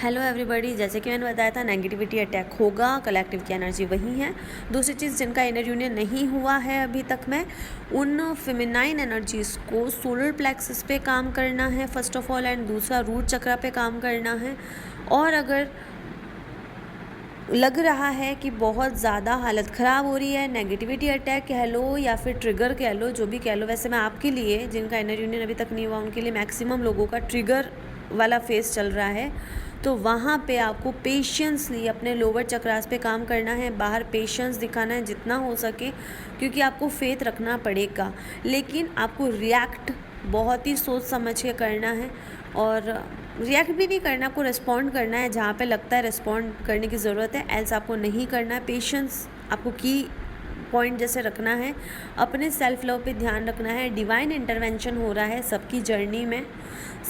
Hello everybody, जैसे कि मैंने बताया था नेगेटिविटी अटैक होगा, कलेक्टिव की एनर्जी वही है। दूसरी चीज़, जिनका इनर यूनियन नहीं हुआ है अभी तक में, उन फेमिनाइन एनर्जीज़ को सोलर प्लेक्सस पे काम करना है फर्स्ट ऑफ ऑल, एंड दूसरा रूट चक्रा पे काम करना है। और अगर लग रहा है कि बहुत ज़्यादा हालत ख़राब हो रही है, नेगेटिविटी अटैक कह लो या फिर ट्रिगर कह लो, जो भी कह लो, वैसे मैं आपके लिए जिनका इनर यूनियन अभी तक नहीं हुआ उनके लिए मैक्सिमम लोगों का ट्रिगर वाला फेस चल रहा है, तो वहाँ पे आपको पेशेंसली अपने लोअर चक्रास पे काम करना है, बाहर पेशेंस दिखाना है जितना हो सके, क्योंकि आपको फेथ रखना पड़ेगा, लेकिन आपको रिएक्ट बहुत ही सोच समझ के करना है। और रिएक्ट भी नहीं करना, आपको रिस्पॉन्ड करना है जहाँ पे लगता है रिस्पॉन्ड करने की ज़रूरत है, एल्स आपको नहीं करना है। पेशेंस आपको की पॉइंट जैसे रखना है, अपने सेल्फ लव पे ध्यान रखना है। डिवाइन इंटरवेंशन हो रहा है सबकी जर्नी में,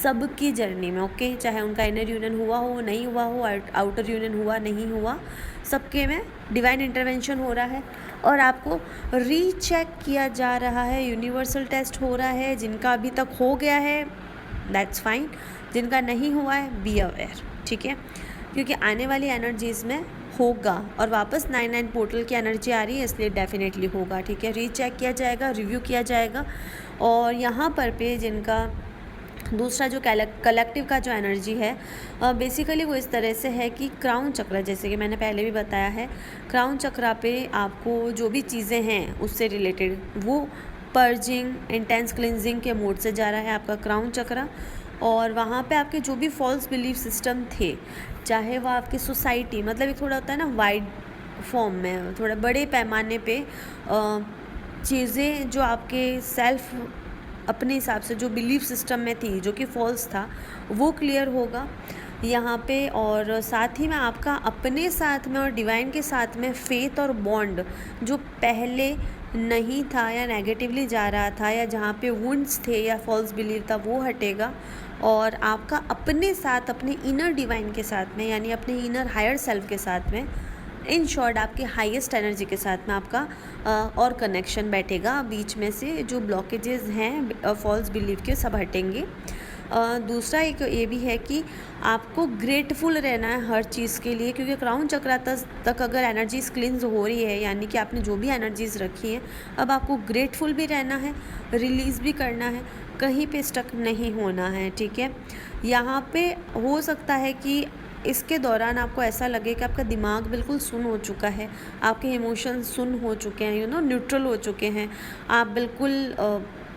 सबकी जर्नी में, ओके, चाहे उनका इनर यूनियन हुआ हो नहीं हुआ हो, आउटर यूनियन हुआ नहीं हुआ, सबके में डिवाइन इंटरवेंशन हो रहा है। और आपको रीचेक किया जा रहा है, यूनिवर्सल टेस्ट हो रहा है। जिनका अभी तक हो गया है दैट्स फाइन, जिनका नहीं हुआ है बी अवेयर, ठीक है, क्योंकि आने वाली एनर्जीज़ में होगा। और वापस 9-9 पोर्टल की एनर्जी आ रही है, इसलिए डेफिनेटली होगा, ठीक है। रीचेक किया जाएगा, रिव्यू किया जाएगा। और यहाँ पर पे जिनका दूसरा जो कलेक्टिव का जो एनर्जी है, बेसिकली वो इस तरह से है कि क्राउन चक्र, जैसे कि मैंने पहले भी बताया है, क्राउन चक्रा पे आपको जो भी चीज़ें हैं उससे रिलेटेड वो पर्जिंग, इंटेंस क्लिनजिंग के मोड से जा रहा है आपका क्राउन चक्रा। और वहाँ पे आपके जो भी फॉल्स बिलीफ सिस्टम थे, चाहे वह आपकी सोसाइटी, मतलब एक थोड़ा होता है ना वाइड फॉर्म में, थोड़ा बड़े पैमाने पे चीज़ें जो आपके सेल्फ अपने हिसाब से जो बिलीफ सिस्टम में थी, जो कि फॉल्स था, वो क्लियर होगा यहाँ पे। और साथ ही में आपका अपने साथ में और डिवाइन के साथ में फेथ और बॉन्ड जो पहले नहीं था या नेगेटिवली जा रहा था, या जहाँ पे वुंड्स थे या फॉल्स बिलीव था, वो हटेगा। और आपका अपने साथ, अपने इनर डिवाइन के साथ में, यानी अपने इनर हायर सेल्फ के साथ में, इन शॉर्ट आपके हाईएस्ट एनर्जी के साथ में आपका और कनेक्शन बैठेगा। बीच में से जो ब्लॉकेजेस हैं फॉल्स बिलीव के, सब हटेंगे। दूसरा एक ये भी है कि आपको ग्रेटफुल रहना है हर चीज़ के लिए, क्योंकि क्राउन चक्रा तक अगर एनर्जीज क्लिन्स हो रही है, यानी कि आपने जो भी एनर्जीज रखी हैं, अब आपको ग्रेटफुल भी रहना है, रिलीज़ भी करना है, कहीं पे स्टक नहीं होना है, ठीक है। यहाँ पे हो सकता है कि इसके दौरान आपको ऐसा लगे कि आपका दिमाग बिल्कुल सुन हो चुका है, आपके इमोशंस सुन हो चुके हैं, न्यूट्रल हो चुके हैं, आप बिल्कुल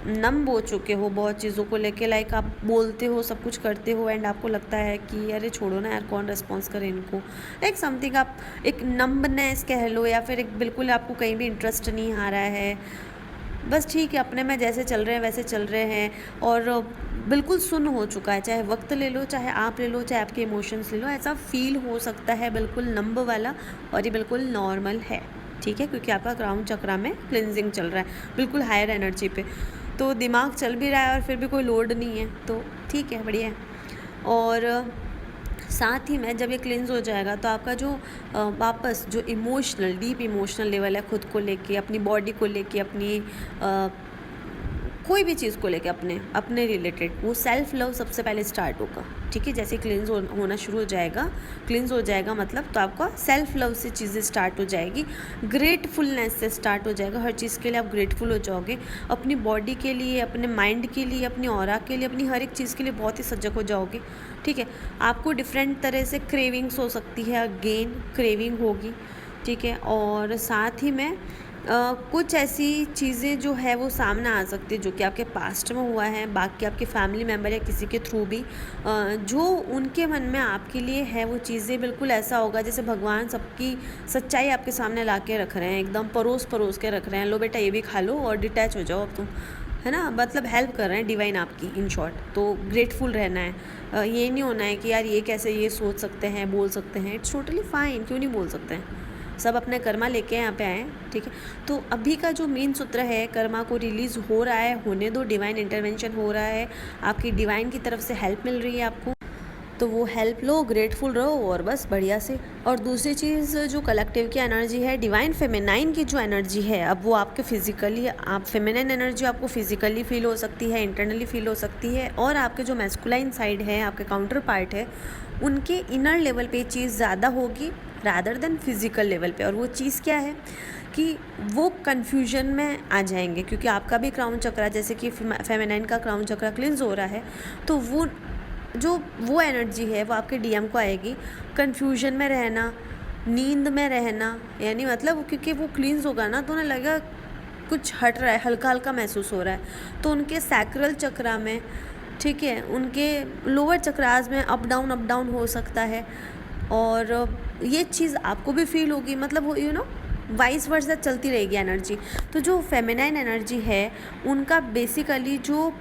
नम हो चुके हो बहुत चीज़ों को लेके। लाइक आप बोलते हो, सब कुछ करते हो, एंड आपको लगता है कि अरे छोड़ो ना यार, कौन रिस्पॉन्स करे इनको, लाइक समथिंग, आप एक नम्बनेस कह लो, या फिर एक बिल्कुल आपको कहीं भी इंटरेस्ट नहीं आ रहा है, बस ठीक है, अपने में जैसे चल रहे हैं वैसे चल रहे हैं, और बिल्कुल सुन हो चुका है। चाहे वक्त ले लो, चाहे आप ले लो, चाहे आपके इमोशंस ले लो, ऐसा फील हो सकता है, बिल्कुल नंब वाला, और ये बिल्कुल नॉर्मल है, ठीक है, क्योंकि आपका क्राउन चक्रा में क्लिनजिंग चल रहा है बिल्कुल हायर एनर्जी पे, तो दिमाग चल भी रहा है और फिर भी कोई लोड नहीं है, तो ठीक है, बढ़िया है। और साथ ही में जब ये क्लिन्स हो जाएगा तो आपका जो वापस जो इमोशनल, डीप इमोशनल लेवल है, खुद को लेके, अपनी बॉडी को लेके, अपनी कोई भी चीज़ को लेके, अपने रिलेटेड, वो सेल्फ लव सबसे पहले स्टार्ट होगा, ठीक है। जैसे क्लिन्स होना शुरू हो जाएगा, क्लिन्स हो जाएगा मतलब, तो आपका सेल्फ लव से चीज़ें स्टार्ट हो जाएगी, ग्रेटफुलनेस से स्टार्ट हो जाएगा। हर चीज़ के लिए आप ग्रेटफुल हो जाओगे, अपनी बॉडी के लिए, अपने माइंड के लिए, अपनी ऑरा के लिए, अपनी हर एक चीज़ के लिए बहुत ही सजग हो जाओगे, ठीक है। आपको डिफरेंट तरह से क्रेविंग्स हो सकती है, अगेन क्रेविंग होगी, ठीक है। और साथ ही में कुछ ऐसी चीज़ें जो है वो सामने आ सकती है जो कि आपके पास्ट में हुआ है, बाकी आपके फैमिली मेम्बर या किसी के थ्रू भी, जो उनके मन में आपके लिए है, वो चीज़ें बिल्कुल ऐसा होगा जैसे भगवान सबकी सच्चाई आपके सामने ला के रख रहे हैं, एकदम परोस परोस के रख रहे हैं, लो बेटा ये भी खा लो और डिटैच हो जाओ अब तुम, है ना, मतलब हेल्प कर रहे हैं डिवाइन आपकी, इन शॉर्ट। तो ग्रेटफुल रहना है, ये नहीं होना है कि यार ये कैसे ये सोच सकते हैं, बोल सकते हैं, इट्स टोटली फाइन, क्यों नहीं बोल सकते हैं, सब अपने कर्मा लेके यहाँ पे आए, ठीक है। तो अभी का जो मेन सूत्र है, कर्मा को रिलीज़ हो रहा है, होने दो, डिवाइन इंटरवेंशन हो रहा है, आपकी डिवाइन की तरफ से हेल्प मिल रही है आपको, तो वो हेल्प लो, ग्रेटफुल रहो और बस बढ़िया से। और दूसरी चीज़ जो कलेक्टिव की एनर्जी है, डिवाइन फेमिनाइन की जो एनर्जी है, अब वो आपके फिजिकली, आप फेमिनाइन एनर्जी आपको फिजिकली फील हो सकती है, इंटरनली फील हो सकती है, और आपके जो मैस्कुलाइन साइड है, आपके काउंटर पार्ट है, उनके इनर लेवल पे चीज़ ज़्यादा होगी रादर देन फिज़िकल लेवल पे। और वो चीज़ क्या है कि वो कन्फ्यूजन में आ जाएंगे, क्योंकि आपका भी क्राउन चक्रा जैसे कि फेमिनाइन का क्राउन चक्रा क्लिंज हो रहा है, तो वो एनर्जी है वो आपके डीएम को आएगी। कन्फ्यूजन में रहना, नींद में रहना, यानी मतलब क्योंकि वो क्लींस होगा ना तो उन्हें लगेगा कुछ हट रहा है, हल्का हल्का महसूस हो रहा है। तो उनके सैक्रल चक्रा में, ठीक है, उनके लोअर चक्रास में अप डाउन हो सकता है। और ये चीज़ आपको भी फील होगी, मतलब वो वाइस वर्सा चलती रहेगी एनर्जी। तो जो फेमिनाइन एनर्जी है उनका बेसिकली जो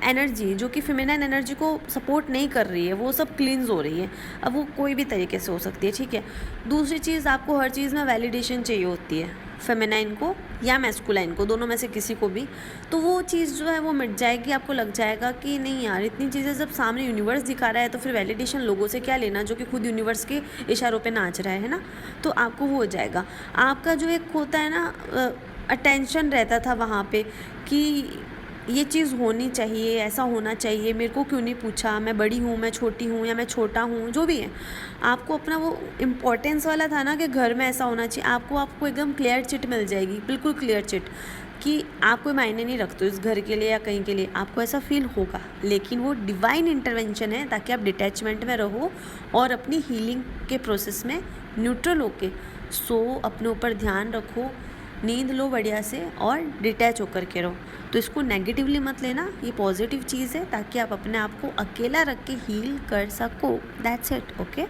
एनर्जी जो कि फेमिनाइन एनर्जी को सपोर्ट नहीं कर रही है वो सब क्लींस हो रही है। अब वो कोई भी तरीके से हो सकती है, ठीक है। दूसरी चीज़, आपको हर चीज़ में वैलिडेशन चाहिए होती है, फेमिनाइन को या मैस्कुलाइन को, दोनों में से किसी को भी। तो वो चीज़ जो है वो मिट जाएगी। आपको लग जाएगा कि नहीं यार, इतनी चीज़ें जब सामने यूनिवर्स दिखा रहा है तो फिर वैलिडेशन लोगों से क्या लेना जो कि खुद यूनिवर्स के इशारों पे नाच रहा है ना। तो आपको वो हो जाएगा। आपका जो एक होता है ना अटेंशन रहता था वहाँ पे कि ये चीज़ होनी चाहिए, ऐसा होना चाहिए, मेरे को क्यों नहीं पूछा, मैं बड़ी हूँ, मैं छोटी हूँ या मैं छोटा हूँ, जो भी है, आपको अपना वो इम्पोर्टेंस वाला था ना कि घर में ऐसा होना चाहिए। आपको एकदम क्लियर चिट मिल जाएगी, बिल्कुल क्लियर चिट, कि आप कोई मायने नहीं रखते इस घर के लिए या कहीं के लिए, आपको ऐसा फील होगा। लेकिन वो डिवाइन इंटरवेंशन है ताकि आप डिटैचमेंट में रहो और अपनी हीलिंग के प्रोसेस में न्यूट्रल होके सो, अपने ऊपर ध्यान रखो, नींद लो बढ़िया से और डिटैच होकर के रहो। तो इसको नेगेटिवली मत लेना, ये पॉजिटिव चीज़ है ताकि आप अपने आप को अकेला रख के हील कर सको। That's it, okay.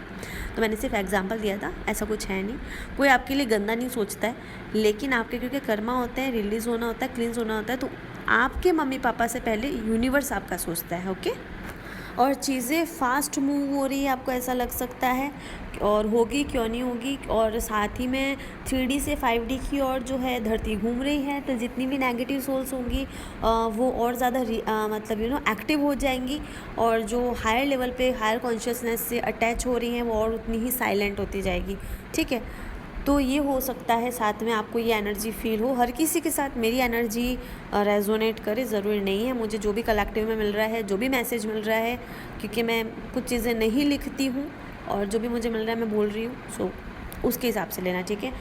तो मैंने सिर्फ एग्जांपल दिया था, ऐसा कुछ है नहीं, कोई आपके लिए गंदा नहीं सोचता है। लेकिन आपके क्योंकि कर्मा होते हैं, रिलीज़ होना होता है, क्लींस होना होता है, तो आपके मम्मी पापा से पहले यूनिवर्स आपका सोचता है, ओके। और चीज़ें फास्ट मूव हो रही है, आपको ऐसा लग सकता है, और होगी, क्यों नहीं होगी। और साथ ही में 3D से 5D की ओर जो है धरती घूम रही है, तो जितनी भी नेगेटिव सोल्स होंगी वो और ज़्यादा मतलब एक्टिव हो जाएंगी। और जो हायर लेवल पे हायर कॉन्शियसनेस से अटैच हो रही हैं वो और उतनी ही साइलेंट होती जाएगी, ठीक है। तो ये हो सकता है साथ में आपको ये एनर्जी फील हो। हर किसी के साथ मेरी एनर्जी रेजोनेट करे ज़रूरी नहीं है। मुझे जो भी कलेक्टिव में मिल रहा है, जो भी मैसेज मिल रहा है, क्योंकि मैं कुछ चीज़ें नहीं लिखती हूँ और जो भी मुझे मिल रहा है मैं बोल रही हूँ, सो उसके हिसाब से लेना, ठीक है।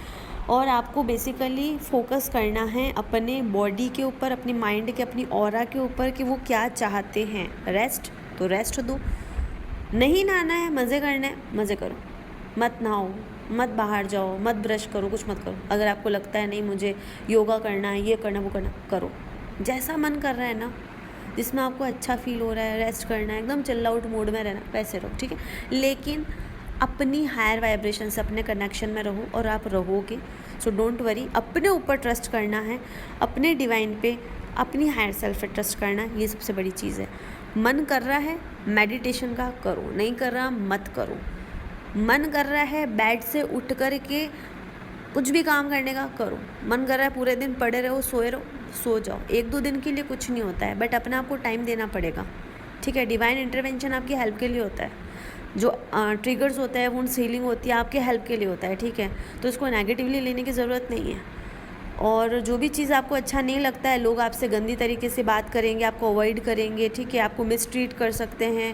और आपको बेसिकली फोकस करना है अपने बॉडी के ऊपर, अपनी माइंड के, अपनी ऑरा के ऊपर कि वो क्या चाहते हैं। रेस्ट तो रेस्ट दो, नहीं नहाना है, मज़े करना है, मज़े करो, मत नहाओ, मत बाहर जाओ, मत ब्रश करो, कुछ मत करो। अगर आपको लगता है नहीं मुझे योगा करना है, ये करना, वो करना, करो, जैसा मन कर रहा है ना, जिसमें आपको अच्छा फील हो रहा है, रेस्ट करना है, एकदम चिल आउट मोड में रहना, वैसे रहो, ठीक है। लेकिन अपनी हायर वाइब्रेशन से अपने कनेक्शन में रहो और आप रहोगे। सो डोंट वरी, अपने ऊपर ट्रस्ट करना है, अपने डिवाइन पे, अपनी हायर सेल्फ पे ट्रस्ट करना, ये सबसे बड़ी चीज़ है। मन कर रहा है मेडिटेशन का, करो, नहीं कर रहा मत करो। मन कर रहा है बेड से उठ कर के कुछ भी काम करने का, करो। मन कर रहा है पूरे दिन पड़े रहो, सोए रहो, सो जाओ। 1-2 दिन के लिए कुछ नहीं होता है, बट अपने आप को टाइम देना पड़ेगा, ठीक है। डिवाइन इंटरवेंशन आपकी हेल्प के लिए होता है, जो ट्रिगर्स होता है, वुंड्स हीलिंग होती है, आपके हेल्प के लिए होता है, ठीक है। तो इसको नेगेटिवली लेने की ज़रूरत नहीं है। और जो भी चीज़ आपको अच्छा नहीं लगता है, लोग आपसे गंदी तरीके से बात करेंगे, आपको अवॉइड करेंगे, ठीक है, आपको मिसट्रीट कर सकते हैं,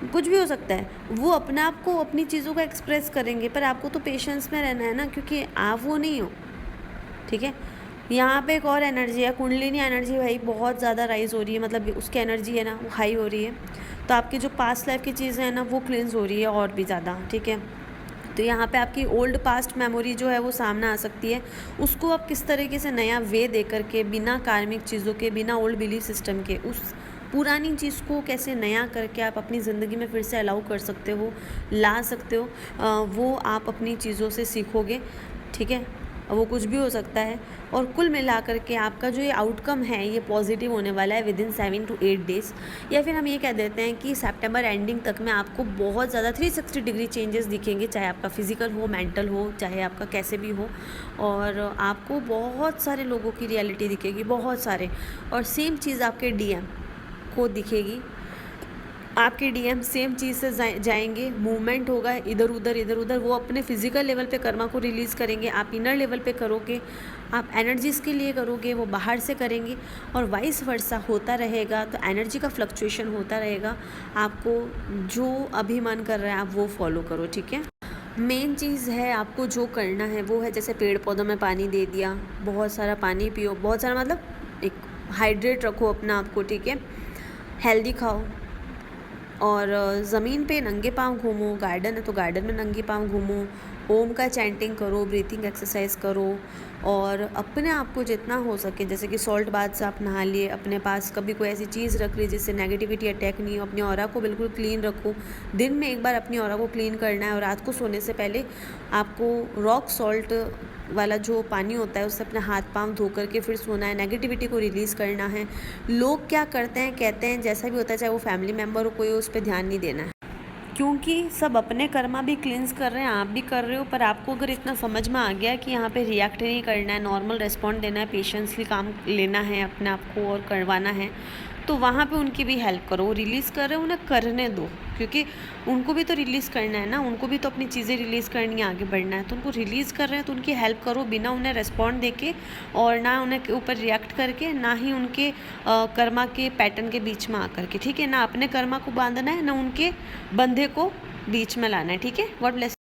कुछ भी हो सकता है, वो अपने आप को, अपनी चीज़ों को एक्सप्रेस करेंगे, पर आपको तो पेशेंस में रहना है ना, क्योंकि आप वो नहीं हो, ठीक है। यहाँ पे एक और एनर्जी है, कुंडलिनी एनर्जी भाई बहुत ज़्यादा राइज हो रही है, मतलब उसकी एनर्जी है ना वो हाई हो रही है। तो आपकी जो पास्ट लाइफ की चीज़ें हैं ना वो क्लींस हो रही है और भी ज़्यादा, ठीक है। तो यहाँ पे आपकी ओल्ड पास्ट मेमोरी जो है वो सामने आ सकती है, उसको आप किस तरीके से नया वे दे करके, बिना कार्मिक चीज़ों के, बिना ओल्ड बिलीफ सिस्टम के, उस पुरानी चीज़ को कैसे नया करके आप अपनी ज़िंदगी में फिर से अलाउ कर सकते हो, ला सकते हो, वो आप अपनी चीज़ों से सीखोगे, ठीक है। वो कुछ भी हो सकता है। और कुल मिला करके आपका जो ये आउटकम है ये पॉजिटिव होने वाला है विदिन 7 to 8 डेज़, या फिर हम ये कह देते हैं कि सितंबर एंडिंग तक में आपको बहुत ज़्यादा 360 डिग्री चेंजेस दिखेंगे, चाहे आपका फिजिकल हो, मेंटल हो, चाहे आपका कैसे भी हो। और आपको बहुत सारे लोगों की रियलिटी दिखेगी, बहुत सारे, और सेम चीज़ आपके डीएम को दिखेगी। आपके डीएम सेम चीज़ से जाएंगे, मूवमेंट होगा इधर उधर, वो अपने फिजिकल लेवल पे कर्मा को रिलीज़ करेंगे, आप इनर लेवल पे करोगे, आप एनर्जीज़ के लिए करोगे, वो बाहर से करेंगे, और वाइस वर्सा होता रहेगा। तो एनर्जी का फ्लक्चुएशन होता रहेगा। आपको जो अभी मन कर रहा है आप वो फॉलो करो, ठीक है। मेन चीज़ है आपको जो करना है वो है, जैसे पेड़ पौधों में पानी दे दिया, बहुत सारा पानी पियो, बहुत सारा मतलब एक हाइड्रेट रखो अपना आपको, ठीक है। हेल्दी खाओ, और ज़मीन पे नंगे पाँव घूमो, गार्डन है तो गार्डन में नंगे पाँव घूमो, ओम का चैंटिंग करो, ब्रीथिंग एक्सरसाइज करो, और अपने आप को जितना हो सके, जैसे कि सॉल्ट बाथ से आप नहा लिए, अपने पास कभी कोई ऐसी चीज़ रख ली जिससे नेगेटिविटी अटैक नहीं हो, अपनी ऑरा को बिल्कुल क्लीन रखो। दिन में एक बार अपनी ऑरा को क्लीन करना है, और रात को सोने से पहले आपको रॉक सॉल्ट वाला जो पानी होता है उससे अपने हाथ पांव धो करके फिर सोना है, नेगेटिविटी को रिलीज़ करना है। लोग क्या करते हैं, कहते हैं जैसा भी होता है, चाहे वो फैमिली मेम्बर हो कोई हो, उस पर ध्यान नहीं देना है, क्योंकि सब अपने कर्मा भी क्लींस कर रहे हैं, आप भी कर रहे हो। पर आपको अगर इतना समझ में आ गया कि यहाँ पे रिएक्ट नहीं करना है, नॉर्मल रिस्पॉन्ड देना है, पेशेंसली काम लेना है अपने आप को और करवाना है, तो वहाँ पे उनकी भी हेल्प करो। वो रिलीज़ कर रहे हो, उन्हें करने दो, क्योंकि उनको भी तो रिलीज़ करना है ना, उनको भी तो अपनी चीज़ें रिलीज़ करनी है, आगे बढ़ना है। तो उनको रिलीज़ कर रहे हैं तो उनकी हेल्प करो, बिना उन्हें रिस्पॉन्ड देके, और ना उन्हें ऊपर रिएक्ट करके, ना ही उनके कर्मा के पैटर्न के बीच में आकर के, ठीक है। ना अपने कर्मा को बांधना है, ना उनके बंधे को बीच में लाना है, ठीक है। God bless.